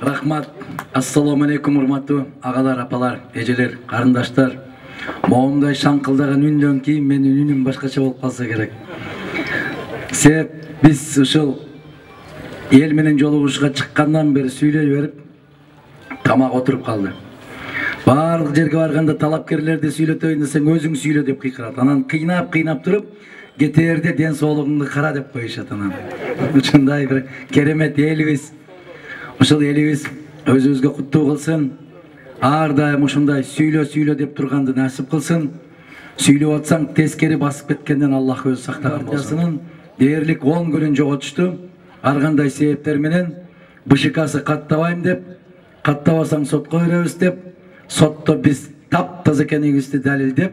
Рахмат. Ассаламу алейкум, урматтуу агалар, апалар, эжелер, карындаштар. Моомдай шаңкылдаган үндөн кийин менин үнүм башкача болуп калса керек. Себеп биз ушул эл менен жолугушууга чыккандан бери сүйлөй берип тамак отуруп калды. Барлык жерге барганда талапкерлерди сүйлөтөйүн десең өзүң сүйлө деп кыйкырат. Анан кыйнап туруп кетээрде ден соолугуңду кара деп коюшат анан. Ушундай бир керемет элибиз. Ушул элибиз өзүбүзгө куттуу кылсын. Ар дайым ушундай сүйлө деп турганды насип кылсын. Сүйлөп атсаң тескери басып кеткенден Аллах өзү сактаган болсун. Дээрлик 10 күнүн жоготушту. Ар кандай себептер менен БШКсы каттабайм деп, каттабасаң сотко беребиз деп, сотто биз таптаза экенибизди далилдеп,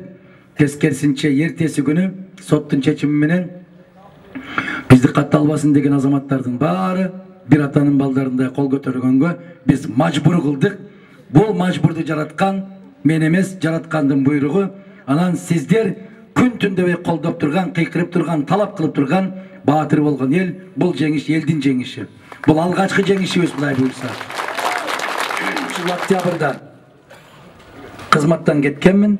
тескерисинче эртеси күнү соттун чечими менен бизди катталбасын деген азаматтардын баары бир атанын балдарындай кол көтөргөнгө биз мажбур кылдык. Бул мажбурду жараткан мен эмес, жараткандын буйругу. Анан сиздер күн түндөбөй колдоп турган, кыйкырып турган, талап кылып турган баатыр болгон эл, бул жеңиш элдин жеңиши. Бул алгачкы жеңишибиз Кудай буйрса. Ушул октябрда кызматтан кеткенмин.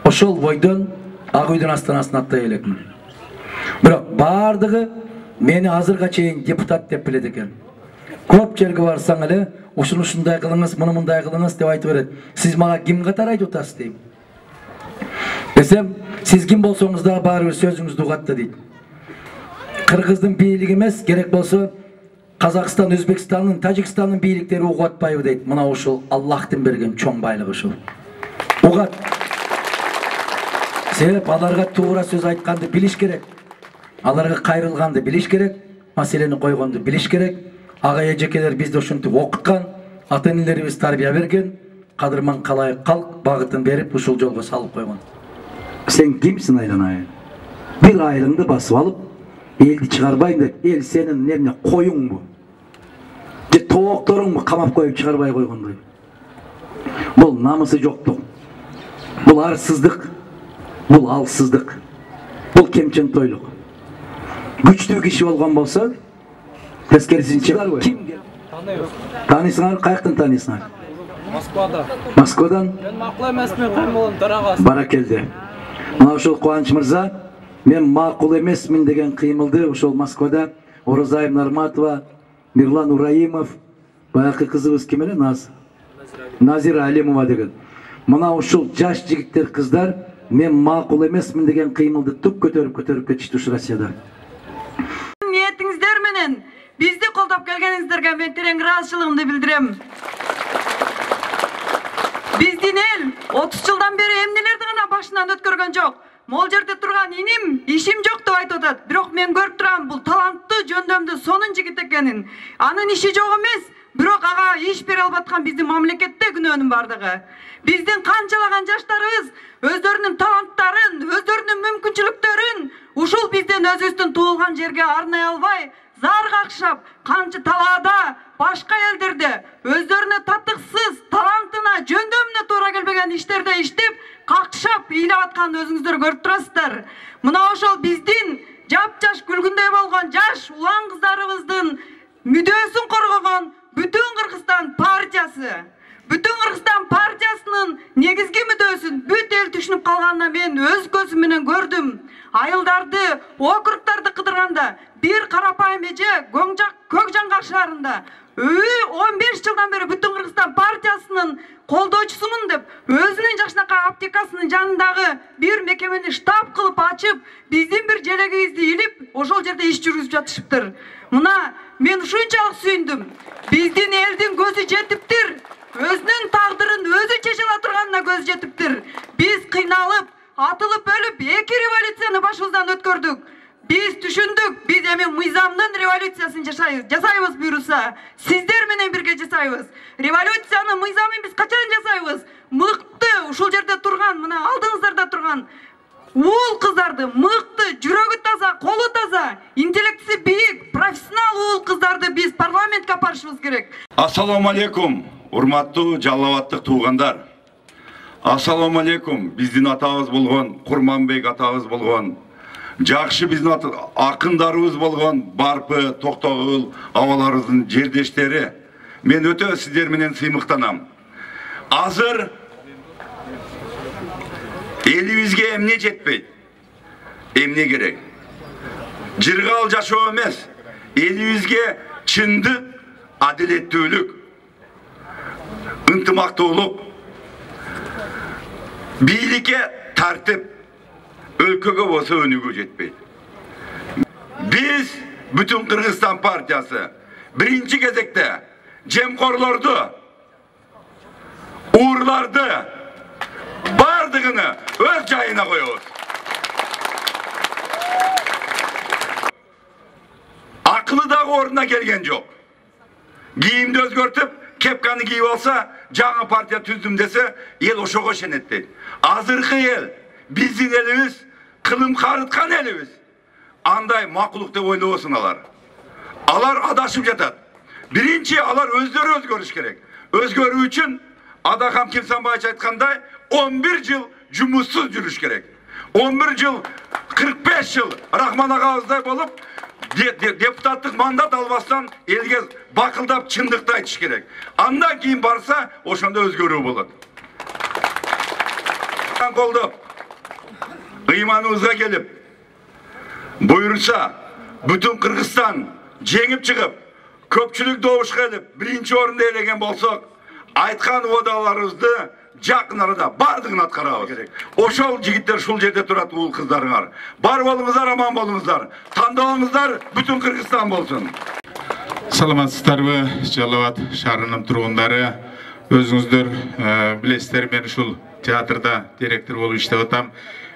Ошол бойдон Ак үйдүн астанасына аттай элекмин. Бирок бардыгы мени азырга чейин депутат деп билет экен. Көп жерге барсаң эле ушундай кылыңыз, муну мындай кылыңыз деп айтып берет. Сиз мага ким катары айтып атасыз дейм. Десем, сиз ким болсоңуз да баары сөзүңүздү угат да дейт. Кыргыздын бийлиги эмес, керек болсо Казакстан, Өзбекстандын, Тажикстандын бийликтери угуп атпайбы дейт. Мына ушул Аллахтын берген чоң байлыгы ушул. Угат. Себеп аларга туура сөз айтканды билиш керек. Аларга кайрылганды билиш керек. Маселени койгонду билиш керек. Ага эжекелер бизди ошентип окуткан, ата-энелерибиз тарбия берген, кадырман калайык калк багытын берип ушул жолго салып койгон. Сен кимсиң айланайын? Бир айрыңды басып алып, элди чыгарбайм деп, эл сенин эмне коюңбу? Же тоокторуңбу камап коюп чыгарбай койгондой? Бул намысы жоктук. Бул арсыздык. Бул алсыздык. Бул кемчентойлук. Күчтүү киши болгон болсо, тескерисинче ким? Таанысыңар, каяктан таанысыңар? Москвадан? Мен макул эмесмин, Каймолдун төрагасы. Баракелди. Мына ушул Кубаныч мырза, мен макул эмесмин деген кыймылды ушул Москвада Оразай Нарматова, Мирлан Ураимов, баягы кызыбыз ким эле? Назира Алимова деген. Мына ушул жаш жигиттер, кыздар, мен макул эмесмин деген кыймылды туп көтөрүп кетишти ушу Россияда. Ниетиңиздер менен бизди колдоп келгениңиздерге мен терең ыраазычылыгымды билдирем. Биздин эл 30 жылдан бери эмнелерди гана башынан өткөргөн жок. Могул жерде турган иним ишим жок деп айтып атат. Бирок мен көрүп турам бул таланттуу, жөндөмдүү, сонун жигит экенин. Анын иши жок эмес, бирок ага иш бере албаткан биздин мамлекетте күнөөнүн бардыгы. Биздин канчалаган жаштарыбыз өздөрүнүн таланттарын, өздөрүнүн мүмкүнчүлүктөрүн ушул бизден өзүбүздүн туулган жерге арнай албай, зар какшап, канча талаада, башка элдерде өздөрүнө татыксыз, талантына, жөндөмүнө туура келбеген иштерде иштеп, какшап, ыйлап атканын өзүңүздөр көрүп турасыздар. Мына ошол биздин жап-жаш күлгүндөй болгон жаш улан кыздарыбыздын мүдөөсүн коргогон Бүтүн Кыргызстан партиясы. Бүтүн Кыргызстан партиясынын негизги мүдөөсүн бүт эл түшүнүп калганына мен өз көзүм менен көрдүм. Айылдарды, округтарды кыдырганда бир карапайым эже Көкжаңгак шаарында 15 жылдан бери Бүтүн Кыргызстан партиясынын колдоочусумун деп өзүнүн жакшынакай аптекасынын жанындагы бир мекемени штаб кылып ачып, биздин бир желегибизди илип, ошол жерде иш жүргүзүп жатышыптыр. Мына мен ушунчалык сүйүндүм. Биздин элдин көзү жетиптир. Өзүнүн тагдырын өзү чече ала турганына көзү жетиптир. Биз кыйналып, атылып өлүп, 2 революцияны башыбыздан өткөрдүк. Биз түшүндүк, биз эми мыйзамдын революциясын жасайбыз буйруса. Сиздер менен бирге жасайбыз. Революцияны, мыйзамын биз качан жасайбыз? Мыкты, ушул жерде турган, мына алдыңыздарда турган уул кыздарды, мыкты, жүрөгү таза, колу таза, интеллектиси бийик, профессионал уул кыздарды биз парламентке апарышыбыз керек. Ассаламу алейкум, урматтуу Жалал-Абадтык туугандар. Ассаламу алейкум, биздин атабыз болгон, Курманбек атабыз болгон Жакшы биздин акындарыбыз болгон Барпы, Токтогул абаларыбыздын жердештери, мен өтө сиздер менен сыймыктанам. Азыр элибизге эмне жетпейт? Эмне керек? Жыргал жашоо эмес, элибизге чындык, адилеттүүлүк, ынтымактуулук, бийликке тартип, өлкөгө болсо өнүгүү жетпейт. Биз бүтүн Кыргызстан партиясы биринчи кезекте жемкорлорду, уурларды бардыгыны өз жайына коебуз. Акылы дагы ордуна келген жок. Кийимди өзгөртүп, кепканы кийип алса, жаңы партия түздүм десе, эл ошого ишенет дейт. Азыркы эл, биздин элибиз, кылым карыткан элибиз. Андай макулук деп ойлобосун алар. Алар адашып жатат. Биринчи алар өздөрү өзгөрүш керек. Өзгөрүү үчүн Адакам Кимсанбаевич айткандай 11 жыл жумуссуз жүрүш керек. 11 жыл, 45 жыл Рахман агабыздай болуп, депутаттык мандат албастан элге бакылдап чындыкты айтыш керек. Андан кийин барса, ошондо өзгөрүү болот. Колдоп, ыйманыбызга келип, буйруса, бүтүн Кыргызстан жеңип чыгып, көпчүлүк добушка элип, биринчи орунду ээлеген болсок, айткан убадаларыбызды жакын арада бардыгын аткарабыз керек. Ошол жигиттер ушул жерде турат, уул кыздарыңар. Бар болуңуздар, аман болуңуздар. Тандооңуздар бүтүн Кыргызстан болсун. Саламатсыздарбы, Жалал Абад шаарынын тургундары. Өзүңүздөр билесиздер, мен ушул театрда директор болуп иштеп атам.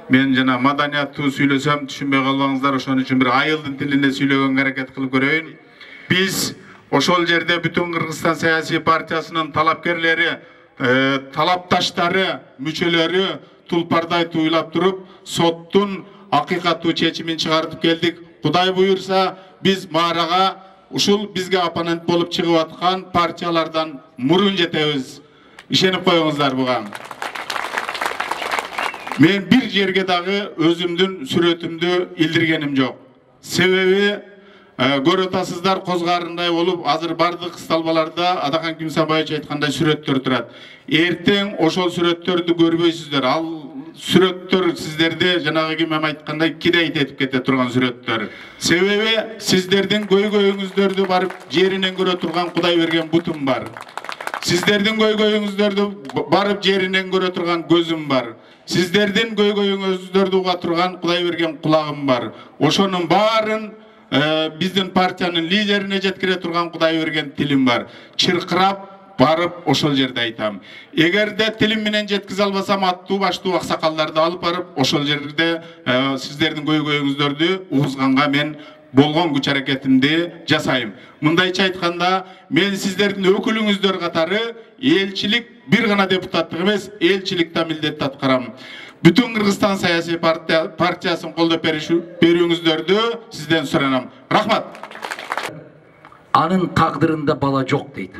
Мен жана маданияттуу сүйлөсөм, түшүнбөй калбаңыздар, ошон үчүн бир айылдын тилинде сүйлөгөнгө аракет кылып көрөйүн. Биз ошол жерде бүтүн Кыргызстан саясий партиясынын талапкерлери, талапташтары, мүчөлөрү тулпардай туйлап туруп, соттун акыйкаттуу чечимин чыгартып келдик. Кудай буйурса, биз маарага ушул бизге оппонент болуп чыгып аткан партиялардан мурун жетебиз. Ишенип коюңуздар буга. Мен бир жерге дагы өзүмдүн сүрөтүмдү илдиргеним жок. Себеби көрүп атасыздар, козгарындай болуп, азыр бардык сталбаларда Адакам Кимсанбаевич айткандай сүрөттөр турат. Эртең ошол сүрөттөрдү көрбөйсүздөр. Ал сүрөттөр сиздерди жанагы ким айткандай кидейт этип кете турган сүрөттөр. Себеби сиздердин көйгөйүңүздөрдү барып жеринен көрө турган Кудай берген бутум бар. Сиздердин көйгөйүңүздөрдү барып жеринен көрө турган көзүм бар. Сиздердин көйгөйүңүздөрдү уга турган Кудай берген кулагым бар. Ошонун баарын биздин партиянын лидерине жеткире турган Кудай берген тилим бар. Чыркырап барып ошол жерде айтам. Эгерде тилим менен жеткизе албасам, аттуу баштуу аксакалдарды алып барып ошол жерде сиздердин көйгөйүңүздөрдү угузганга мен болгон күч аракетимди жасайм. Мындайча айтканда, мен сиздердин өкүлүңүздөр катары элчилик, бир гана депутаттык эмес, элчилик да милдетти аткарам. Бүтүн Кыргызстан саясий партиясын колдоп берүүңүздөрдү сизден суранам. Рахмат. Анын тагдырында бала жок дейт.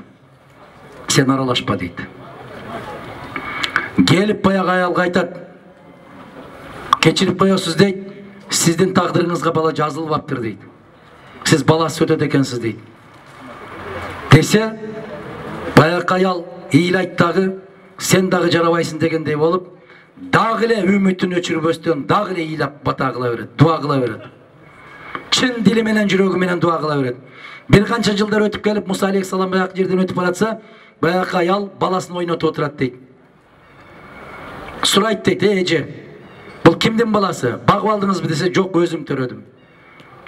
Сен аралашпа дейт. Келип баягы аялга айтат. Кечирип коесуз дейт. Сиздин тагдырыңызга бала жазылбаптыр дейт. Сиз баласы өтөт экенсиз дейт. Десе, баягы аял ыйлайт дагы, сен дагы жарабайсың дегендей болуп, дагы эле үмүтүн өчүрбөстөн дагы эле ыйлап бата кыла берет, дуа кыла берет. Чын дили менен, жүрөгү менен дуа кыла берет. Бир канча жылдар өтүп келип, Муса алейхиссалам баягы жерден өтүп баратса, баягы аял баласын ойнотуп отурат дейт. Сурайт дейт, эже, бул кимдин баласы? Багып алдыңызбы десе, жок, өзүм төрөдүм.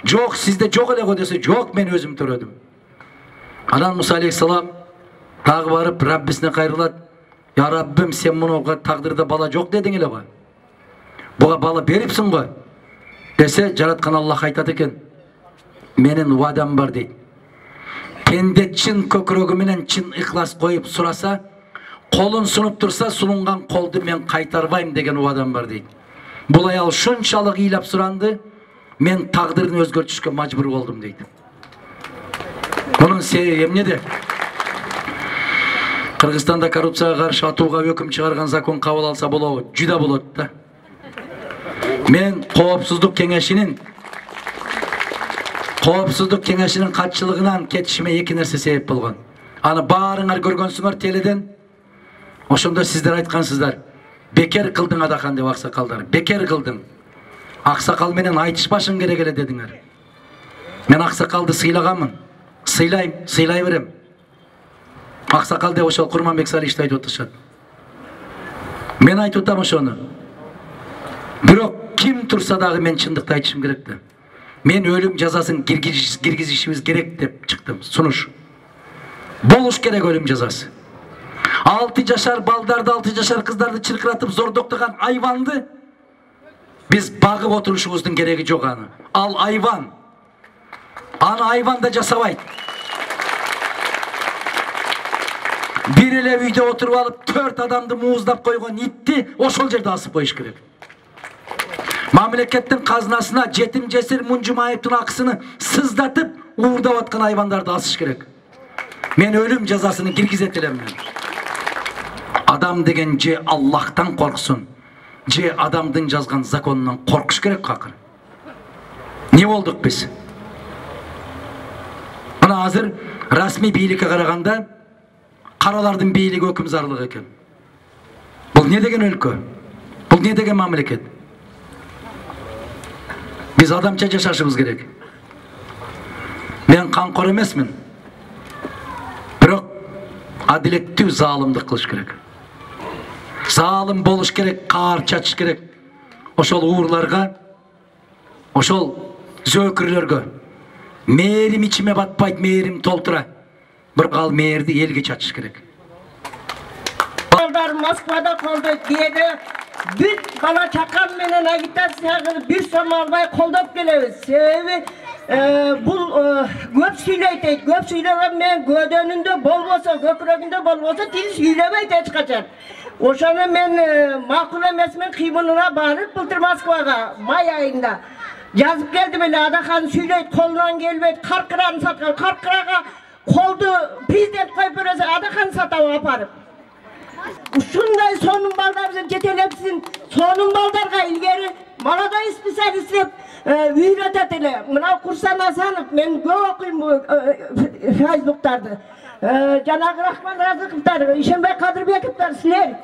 Жок, сизде жок эле го десе, жок, мен өзүм төрөдүм. Анан Муса алейхиссалам дагы барып Раббисине кайрылат. Я Раббим, сен мунуга тагдырда бала жок дедиң эле го. Буга бала берипсиң го. Десе, жараткан Аллах айтат экен. Менин убадам бар дейт. Пенде чын көкүрөгү менен чын ыхлас коюп сураса, колун сунуп турса, сунунган колду мен кайтарбайм деген убадам бар дейт. Бул аял шунчалык ыйлап суранды, мен тагдырын өзгөртүшкө мажбур болдум дейт. Мунун себеби эмнеде? Кыргызстанда коррупцияга каршы атууга өкүм чыгарган закон кабыл алса болобу? Жүдө болот да. Men Коопсуздук Кеңешинин катчылыгынан кетишиме эки нерсе себеп болгон. Аны баарыңар көргөнсүңөр теледен. Ошондо сиздер айткансыздар. Бекер кылдың Адахан деп аксакалдар. Бекер кылдың. Аксакал менен айтышпашың керек эле дедиңер. Мен аксакалды сыйлаганмын. Сыйлай берем. Аксакал деп ошол Курманбек Салишти айтып отурушат. Мен айтып атам ошону. Бирок ким турса дагы мен чындыкты айтышым керек да. Мен өлүм жазасын киргизишибиз керек деп чыктым. Сунуш. Болуш керек өлүм жазасы. 6 жашар балдарды, 6 жашар кыздарды чыркыратып зордоктоган айванды биз багып отурушубуздун кереги жок аны. Ал айван. Аны айван да жасабайт. Бир эле үйдө отуруп алып 4 адамды мууздап койгон итти ошол жерде асып коюш керек. Мамлекеттин казынасына жетим жесир Мунжумаевдин акысыны сыздатып уурдап аткан айвандарды асыш керек. Мен өлүм жазасын киргизет элем. Адам деген же Аллахтан корксун, же адамдын жазган законунан коркуш керек какыр. Не болдук биз? Мына азыр расмий бийликке караганда каралардын бийлиги өкүмзарлык экен. Бул не деген өлкө? Бул не деген мамлекет? Биз адамча жашашыбыз керек. Мен камкор эмесмин. Бирок адилеттүү заалымдык кылыш керек. Заалым болуш керек, каар чачыш керек. Ошол уурларга, ошол зөөкүрлөргө мээрим ичиме батпайт, мээрим толтура. Бирок ал мээрди элге чачыш керек. Балдар Москвада колдойт деді. Біз бала чакан менен агитацияга бир сом албай колдоп келебиз. Себеби бул көп сүйлөйт. Көп сүйлөгөн мен көдөнүндө болбосо, көкүрөгүндө болбосо тил сүйлөбөйт эч качан. Ошону мен макул эмесмин кыймылына барып былтыр Москвага май айында жазып келдим эле. Адахан сүйлөйт, колунан келбейт, каркыраны саткан. Каркырага колду президент коюп берсе Адахан сатып апарып. Ушундай сонун балдарды жетелепсин, сонун балдарга илгери молодой специалист деп үйрөтөт эле. Мына Курсан Асанов, мен көп окуйм Фейсбуктарды. Жанагы Рахман Разыковтар, Ишенбай Кадырбековтар, силер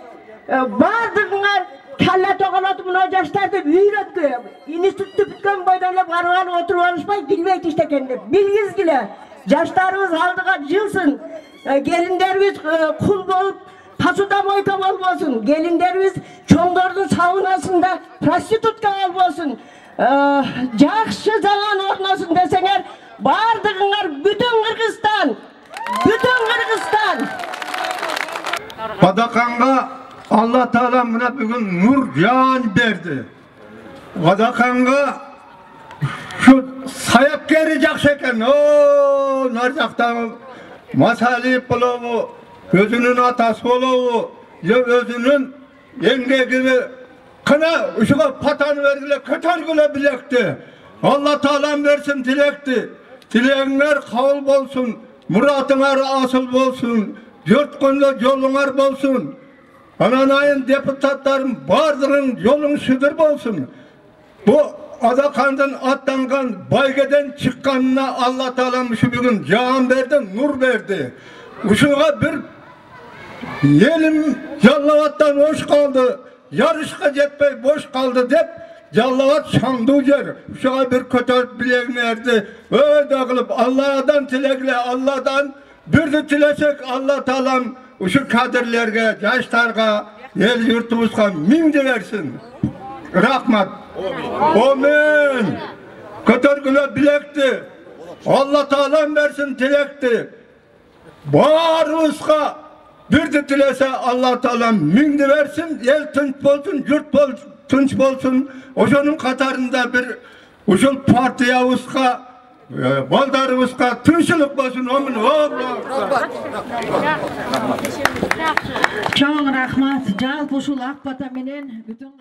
бардыгыңар калла тоголотуп мына жаштарды үйрөткүлө. Институтты бүткөн бойдон эле барып алып отуруп алышпай билбейт иштекенди. Билгизгиле. Жаштарыбыз алдыга жылсын. Келиндерибиз кул болуп посудомойка болбосун. Келиндерибиз чоңдордун саунасында проститутка болбосун. Жакшы заман орносун десеңер, бардыгыңар бүтүн Кыргызстан. Adakhan'a Allah Teala mına bugün nur can verdi. Adakhan'a şu sayıp gelecek şeken o narcaktan masali buluvu, özünün atası buluvu, ya özünün yenge gibi kına uşuğa patanı verdiler, katargıla bilekti. Allah Teala versin dilekti. Dileğinler kavul bolsun, muratınlar asıl bolsun, dört günlük yolunlar bolsun. Ananayın deputatların bardığın yolun şudur bolsun. Bu Adakhan'dan atlangan baygeden çıkkanına Allah Teala şu bugün can verdi, nur verdi. Uşuğa bir yelim Yallavat'tan hoş kaldı, yarışka jetpey boş kaldı dep Yallavat şandı yer. Uşuğa bir kötü bileğini erdi. Öyle kılıp Allah'dan tilekle, Allah'tan bir de tilesek Allah Teala'm uşu kadirlerge, yaşlarga, el yurtumuzga mindi versin. Rahmat. Amin. Kötürgüle bilekti. Allah Teala'm versin tilekti. Bağrımızga bir de tilese Allah Teala'm mindi versin. El tınç bolsun, yurt tınç bolsun. Oşonun katarında bir uşul partiyavuzga, baldarımızga tınçılık bolsun. Amin. Çok rahmat. Jalp uşul Akbata menen bütün